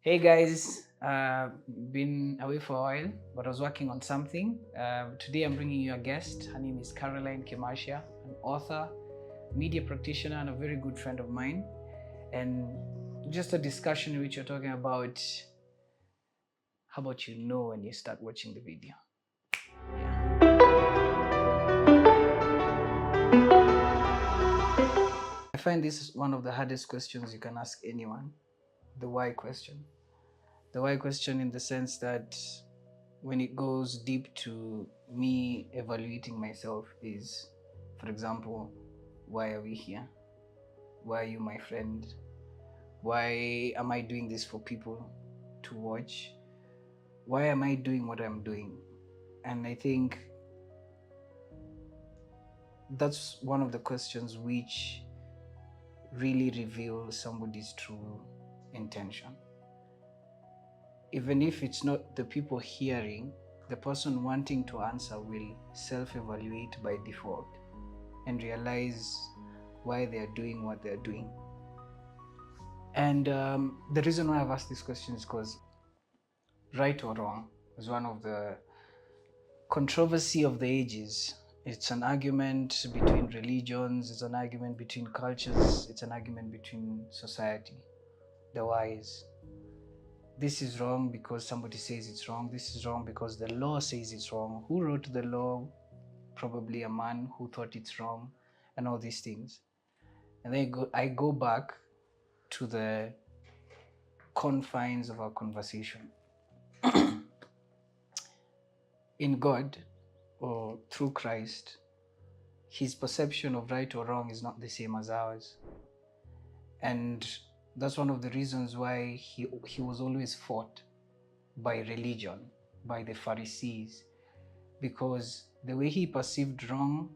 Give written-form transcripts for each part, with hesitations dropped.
Hey guys, been away for a while, but I was working on something. Today I'm bringing you a guest. Her name is Caroline Kemasha, an author, media practitioner, and a very good friend of mine. And just a discussion in which you're talking about how about you know when you start watching the video. I find this is one of the hardest questions you can ask anyone, the why question. The why question in the sense that when it goes deep to me evaluating myself is, for example, why are we here? Why are you my friend? Why am I doing this for people to watch? Why am I doing what I'm doing? And I think that's one of the questions which really reveals somebody's true intention. Even if it's not the people hearing, the person wanting to answer will self-evaluate by default and realize why they are doing what they're doing. And the reason why I've asked this question is because right or wrong is one of the controversy of the ages. It's an argument between religions, it's an argument between cultures, it's an argument between society, the whys. This is wrong because somebody says it's wrong. This is wrong because the law says it's wrong. Who wrote the law? Probably a man who thought it's wrong, and all these things. And then I go back to the confines of our conversation. In God, or through Christ, his perception of right or wrong is not the same as ours. And that's one of the reasons why he was always fought by religion, by the Pharisees, because the way he perceived wrong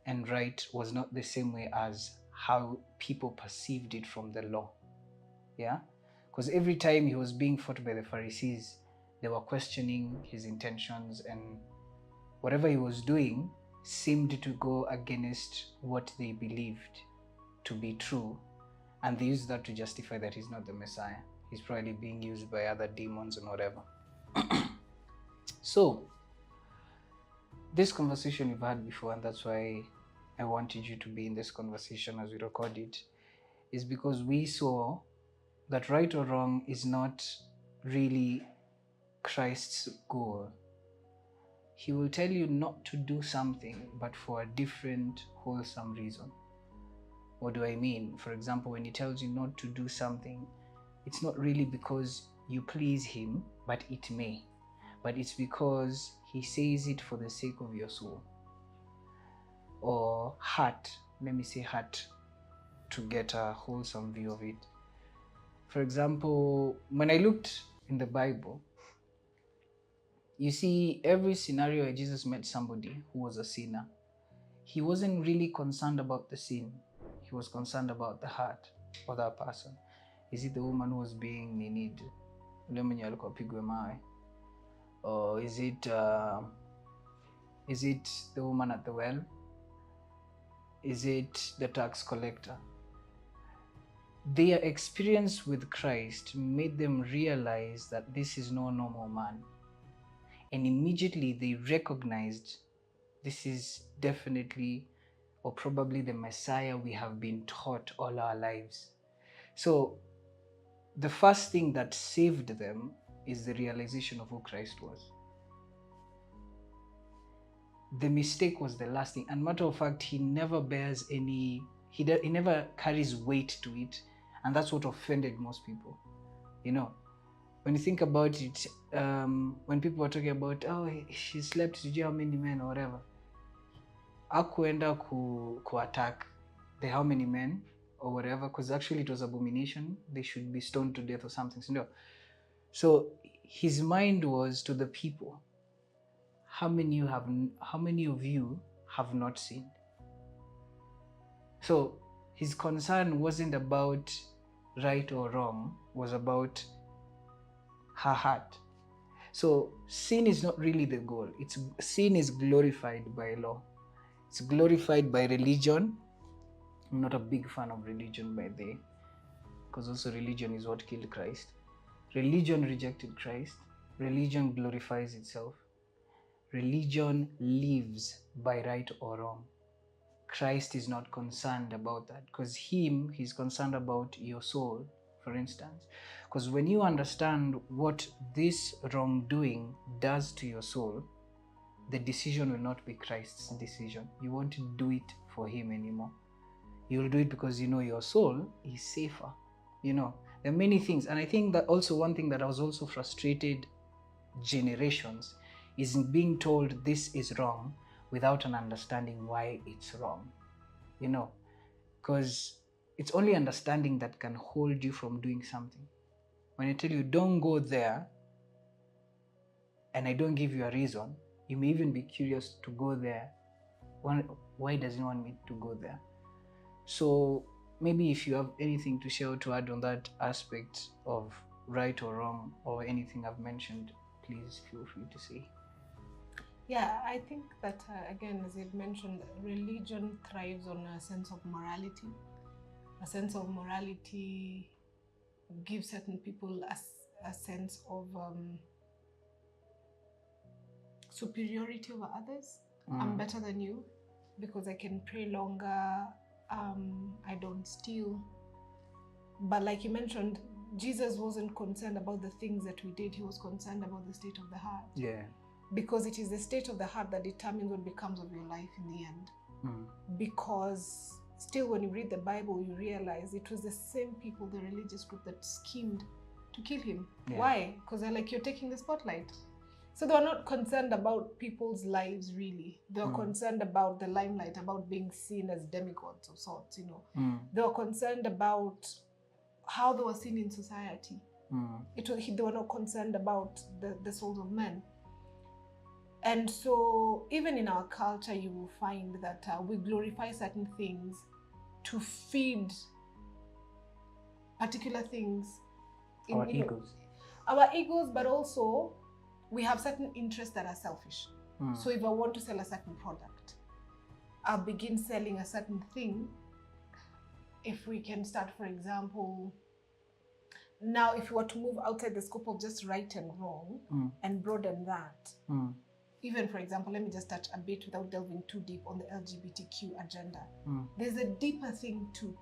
and right was not the same way as how people perceived it from the law. Yeah? Because every time he was being fought by the Pharisees, they were questioning his intentions, and whatever he was doing seemed to go against what they believed to be true. And they used that to justify that he's not the Messiah. He's probably being used by other demons and whatever. So, this conversation we've had before, and that's why I wanted you to be in this conversation as we record it, is because we saw that right or wrong is not really Christ's goal. He will tell you not to do something, but for a different, wholesome reason. What do I mean? For example, when he tells you not to do something, it's not really because you please him, but it may. But it's because he says it for the sake of your soul. Or heart, let me say heart, to get a wholesome view of it. For example, when I looked in the Bible, you see every scenario where Jesus met somebody who was a sinner, he wasn't really concerned about the sin. He was concerned about the heart of that person. Is it the woman who was being needed? Or is it the woman at the well? Is it the tax collector? Their experience with Christ made them realize that this is no normal man. And immediately they recognized this is definitely or probably the Messiah we have been taught all our lives. So the first thing that saved them is the realization of who Christ was. The mistake was the last thing. And matter of fact, he never bears any, he never carries weight to it. And that's what offended most people. You know, when you think about it, when people were talking about, oh, she slept with how many men or whatever, hakuenda ku attack the how many men or whatever, because actually it was abomination. They should be stoned to death or something. So his mind was to the people. How many of you have not sinned? So his concern wasn't about right or wrong, was about her heart. So sin is not really the goal. Sin is glorified by law. It's glorified by religion. I'm not a big fan of religion by the way, because also religion is what killed Christ. Religion rejected Christ. Religion glorifies itself. Religion lives by right or wrong. Christ is not concerned about that, because he's concerned about your soul, for instance. Because when you understand what this wrongdoing does to your soul, the decision will not be Christ's decision. You won't do it for him anymore. You'll do it because you know your soul is safer. You know, there are many things. And I think that also one thing that I was also frustrated generations is in being told this is wrong without an understanding why it's wrong. You know, because it's only understanding that can hold you from doing something. When I tell you don't go there and I don't give you a reason, you may even be curious to go there. Why does he want me to go there? So maybe if you have anything to share or to add on that aspect of right or wrong or anything I've mentioned, please feel free to say. Yeah, I think that, again, as you'd mentioned, religion thrives on a sense of morality. A sense of morality gives certain people a sense of superiority over others. I'm better than you because I can pray longer, I don't steal. But like you mentioned, Jesus wasn't concerned about the things that we did. He was concerned about the state of the heart. Yeah. Because it is the state of the heart that determines what becomes of your life in the end. Because still when you read the Bible, you realize it was the same people, the religious group, that schemed to kill him. Yeah. Why? Because they're like, you're taking the spotlight. So they were not concerned about people's lives, really. They were concerned about the limelight, about being seen as demigods of sorts, you know. They were concerned about how they were seen in society. They were not concerned about the souls of men. And so even in our culture, you will find that we glorify certain things to feed particular things. Our egos. Our egos, but also we have certain interests that are selfish. So if I want to sell a certain product, I'll begin selling a certain thing. If we can start, for example, now if you were to move outside the scope of just right and wrong and broaden that, even, for example, let me just touch a bit without delving too deep on the LGBTQ agenda. There's a deeper thing to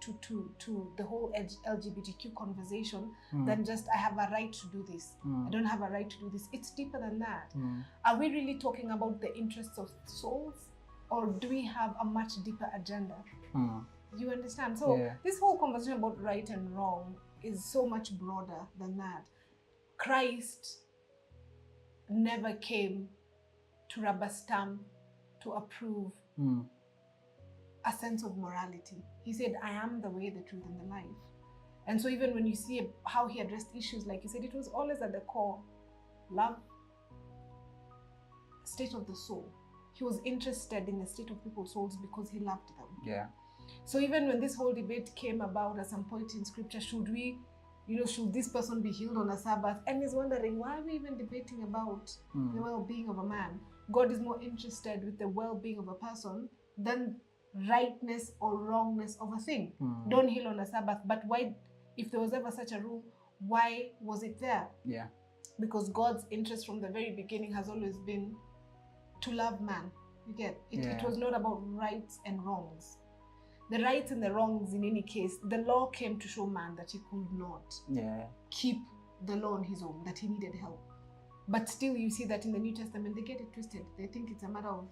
the whole LGBTQ conversation than just, I have a right to do this. I don't have a right to do this. It's deeper than that. Are we really talking about the interests of souls, or do we have a much deeper agenda? You understand? So this whole conversation about right and wrong is so much broader than that. Christ never came to rubber stamp, to approve a sense of morality. He said, I am the way, the truth, and the life. And so even when you see how he addressed issues, like you said, it was always at the core, love, state of the soul. He was interested in the state of people's souls because he loved them. Yeah. So even when this whole debate came about at some point in scripture, should this person be healed on a Sabbath? And he's wondering, why are we even debating about the well-being of a man? God is more interested with the well-being of a person than rightness or wrongness of a thing. Don't heal on a Sabbath. But why, if there was ever such a rule, why was it there? Yeah. Because God's interest from the very beginning has always been to love man. You get it? It was not about rights and wrongs. The rights and the wrongs, in any case, the law came to show man that he could not keep the law on his own, that he needed help. But still, you see that in the New Testament, they get it twisted. They think it's a matter of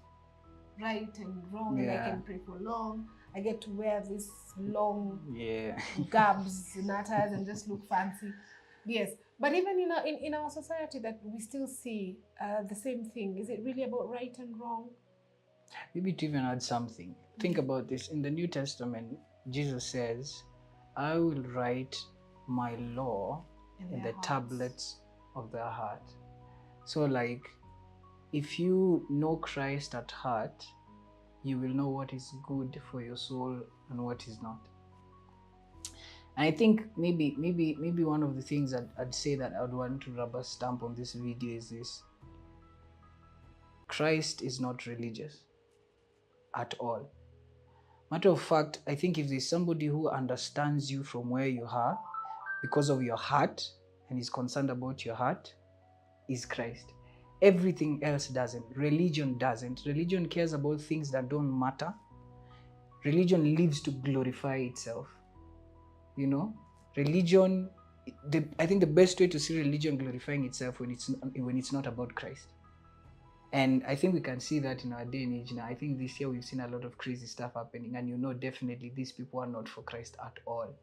right and wrong, and I can pray for long. I get to wear this long garbs, natas, and just look fancy. Yes, but even in our society, that we still see the same thing. Is it really about right and wrong? Maybe to even add something. Think about this. In the New Testament, Jesus says, I will write my law in the tablets of their heart. So like, if you know Christ at heart, you will know what is good for your soul and what is not. And I think maybe one of the things I'd say that I'd want to rubber stamp on this video is this. Christ is not religious at all. Matter of fact, I think if there's somebody who understands you from where you are because of your heart, and is concerned about your heart is Christ. Everything else doesn't. Religion doesn't. Religion cares about things that don't matter. Religion lives to glorify itself. You know, religion, I think the best way to see religion glorifying itself when it's not about Christ. And I think we can see that in our day and age now. I think this year we've seen a lot of crazy stuff happening, and definitely these people are not for Christ at all.